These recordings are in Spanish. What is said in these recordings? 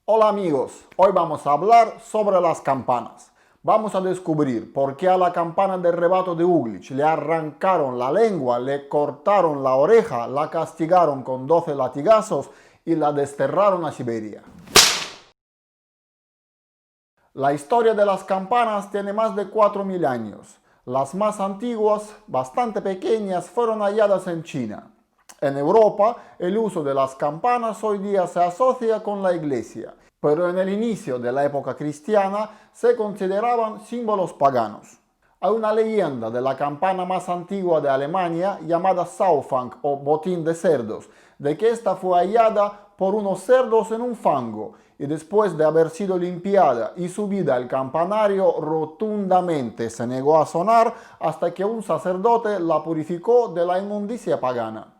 Hola amigos, hoy vamos a hablar sobre las campanas. Vamos a descubrir por qué a la campana del rebato de Uglich le arrancaron la lengua, le cortaron la oreja, la castigaron con 12 latigazos y la desterraron a Siberia. La historia de las campanas tiene más de 4000 años. Las más antiguas, bastante pequeñas, fueron halladas en China. En Europa, el uso de las campanas hoy día se asocia con la iglesia, pero en el inicio de la época cristiana se consideraban símbolos paganos. Hay una leyenda de la campana más antigua de Alemania llamada Saufang o botín de cerdos, de que esta fue hallada por unos cerdos en un fango y después de haber sido limpiada y subida al campanario rotundamente se negó a sonar hasta que un sacerdote la purificó de la inmundicia pagana.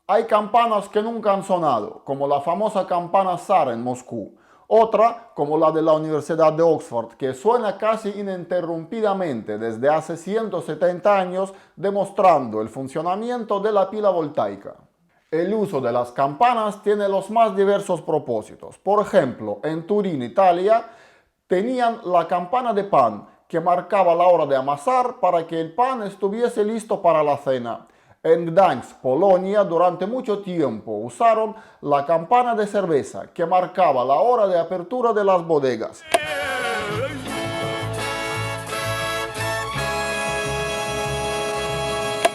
Hay campanas que nunca han sonado, como la famosa campana zar en Moscú. Otra, como la de la Universidad de Oxford, que suena casi ininterrumpidamente desde hace 170 años, demostrando el funcionamiento de la pila voltaica. El uso de las campanas tiene los más diversos propósitos. Por ejemplo, en Turín, Italia, tenían la campana de pan, que marcaba la hora de amasar para que el pan estuviese listo para la cena. En Gdańsk, Polonia, durante mucho tiempo usaron la campana de cerveza, que marcaba la hora de apertura de las bodegas.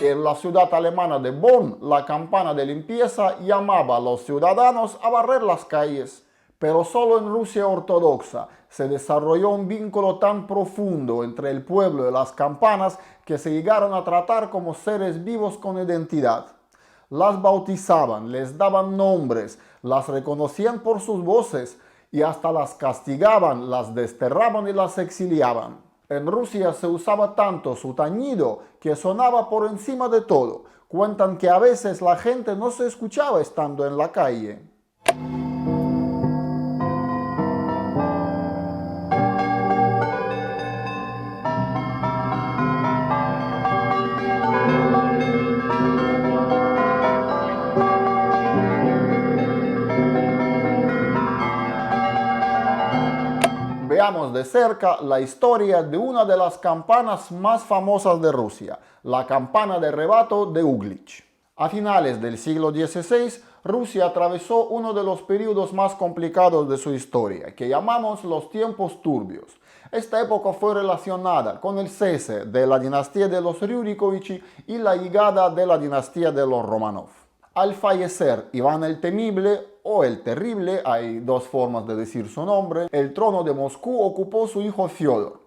En la ciudad alemana de Bonn, la campana de limpieza llamaba a los ciudadanos a barrer las calles. Pero solo en Rusia ortodoxa se desarrolló un vínculo tan profundo entre el pueblo y las campanas que se llegaron a tratar como seres vivos con identidad. Las bautizaban, les daban nombres, las reconocían por sus voces y hasta las castigaban, las desterraban y las exiliaban. En Rusia se usaba tanto su tañido que sonaba por encima de todo. Cuentan que a veces la gente no se escuchaba estando en la calle. Veamos de cerca la historia de una de las campanas más famosas de Rusia, la campana de rebato de Uglich. A finales del siglo XVI, Rusia atravesó uno de los periodos más complicados de su historia, que llamamos los tiempos turbios. Esta época fue relacionada con el cese de la dinastía de los Rюrikovich y la llegada de la dinastía de los Romanov. Al fallecer Iván el Temible o el Terrible, hay dos formas de decir su nombre, el trono de Moscú ocupó su hijo Fiodor.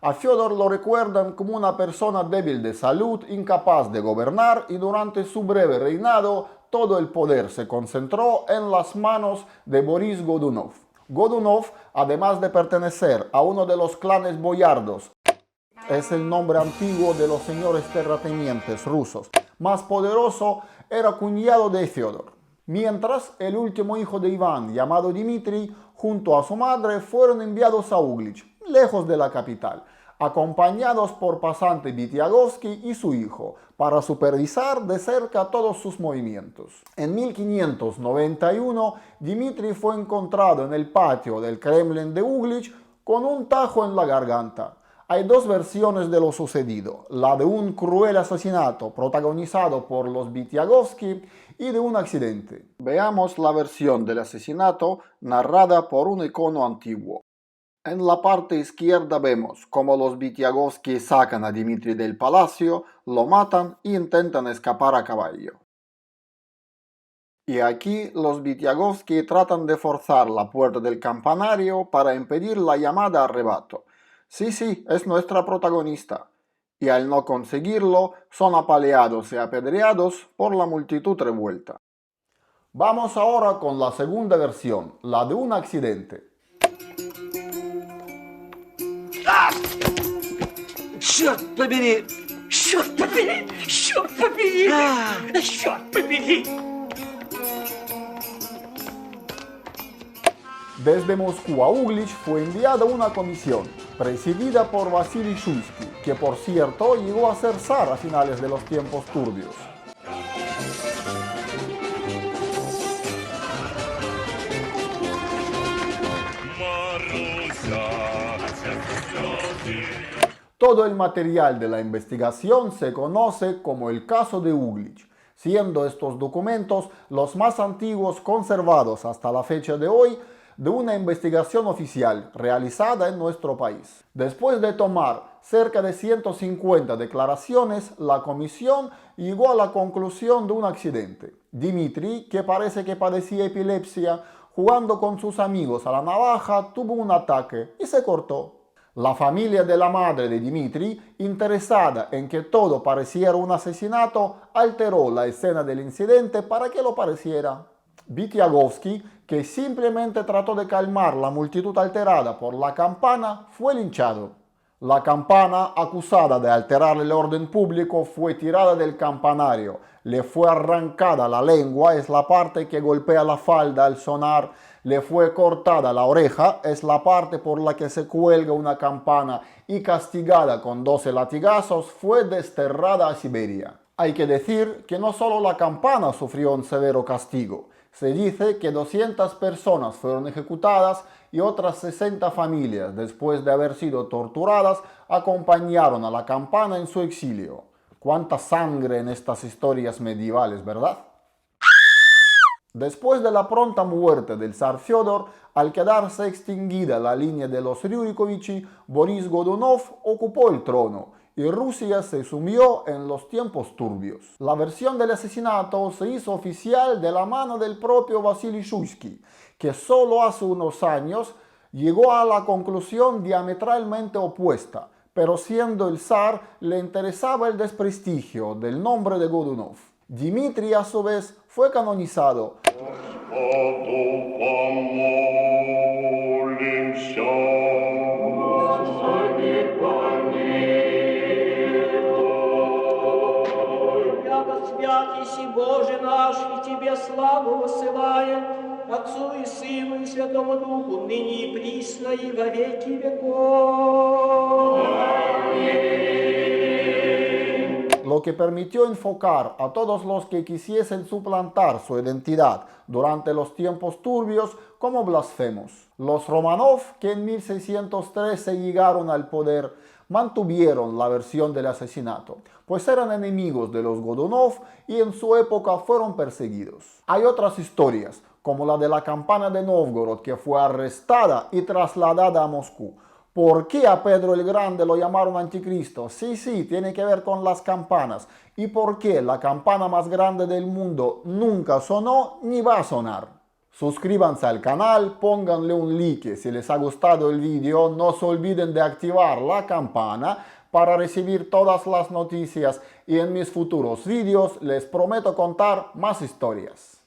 A Fiodor lo recuerdan como una persona débil de salud, incapaz de gobernar, y durante su breve reinado todo el poder se concentró en las manos de Boris Godunov. Godunov, además de pertenecer a uno de los clanes boyardos, es el nombre antiguo de los señores terratenientes rusos, más poderoso, era cuñado de Fiodor. Mientras, el último hijo de Iván, llamado Dmitri, junto a su madre, fueron enviados a Uglich, lejos de la capital, acompañados por pasante Vitiagovsky y su hijo, para supervisar de cerca todos sus movimientos. En 1591, Dmitri fue encontrado en el patio del Kremlin de Uglich con un tajo en la garganta. Hay dos versiones de lo sucedido, la de un cruel asesinato protagonizado por los Vitiagovsky y de un accidente. Veamos la versión del asesinato narrada por un icono antiguo. En la parte izquierda vemos cómo los Vitiagovsky sacan a Dmitri del palacio, lo matan e intentan escapar a caballo. Y aquí los Vitiagovsky tratan de forzar la puerta del campanario para impedir la llamada a rebato. Sí, es nuestra protagonista. Y al no conseguirlo, son apaleados y apedreados por la multitud revuelta. Vamos ahora con la segunda versión, la de un accidente. Черт побери! Черт побери! Черт побери! Черт побери! Desde Moscú a Uglich fue enviada una comisión, presidida por Vasily Shulsky, que por cierto llegó a ser zar a finales de los tiempos turbios. Todo el material de la investigación se conoce como el caso de Uglitch, siendo estos documentos los más antiguos conservados hasta la fecha de hoy de una investigación oficial realizada en nuestro país. Después de tomar cerca de 150 declaraciones, la comisión llegó a la conclusión de un accidente. Dimitri, que parece que padecía epilepsia, jugando con sus amigos a la navaja, tuvo un ataque y se cortó. La familia de la madre de Dimitri, interesada en que todo pareciera un asesinato, alteró la escena del incidente para que lo pareciera. Vitiagovsky, que simplemente trató de calmar la multitud alterada por la campana, fue linchado. La campana, acusada de alterar el orden público, fue tirada del campanario. Le fue arrancada la lengua, es la parte que golpea la falda al sonar. Le fue cortada la oreja, es la parte por la que se cuelga una campana, y castigada con 12 latigazos, fue desterrada a Siberia. Hay que decir que no solo la campana sufrió un severo castigo. Se dice que 200 personas fueron ejecutadas y otras 60 familias, después de haber sido torturadas, acompañaron a la campana en su exilio. Cuánta sangre en estas historias medievales, ¿verdad? Después de la pronta muerte del zar Fyodor, al quedarse extinguida la línea de los Rurikovichi, Boris Godunov ocupó el trono y Rusia se sumió en los tiempos turbios. La versión del asesinato se hizo oficial de la mano del propio Vasily Shuisky, que solo hace unos años llegó a la conclusión diametralmente opuesta, pero siendo el zar le interesaba el desprestigio del nombre de Godunov. Dimitri, a su vez, fue canonizado. Свят еси Боже наш, и Тебе славу высылаем, Отцу и Сыну и Святому Духу, ныне и присно, и во веки веков. Lo que permitió enfocar a todos los que quisiesen suplantar su identidad durante los tiempos turbios como blasfemos. Los Romanov, que en 1613 llegaron al poder, mantuvieron la versión del asesinato, pues eran enemigos de los Godunov y en su época fueron perseguidos. Hay otras historias, como la de la campana de Novgorod, que fue arrestada y trasladada a Moscú. ¿Por qué a Pedro el Grande lo llamaron anticristo? Sí, tiene que ver con las campanas. ¿Y por qué la campana más grande del mundo nunca sonó ni va a sonar? Suscríbanse al canal, pónganle un like si les ha gustado el vídeo, no se olviden de activar la campana para recibir todas las noticias y en mis futuros vídeos les prometo contar más historias.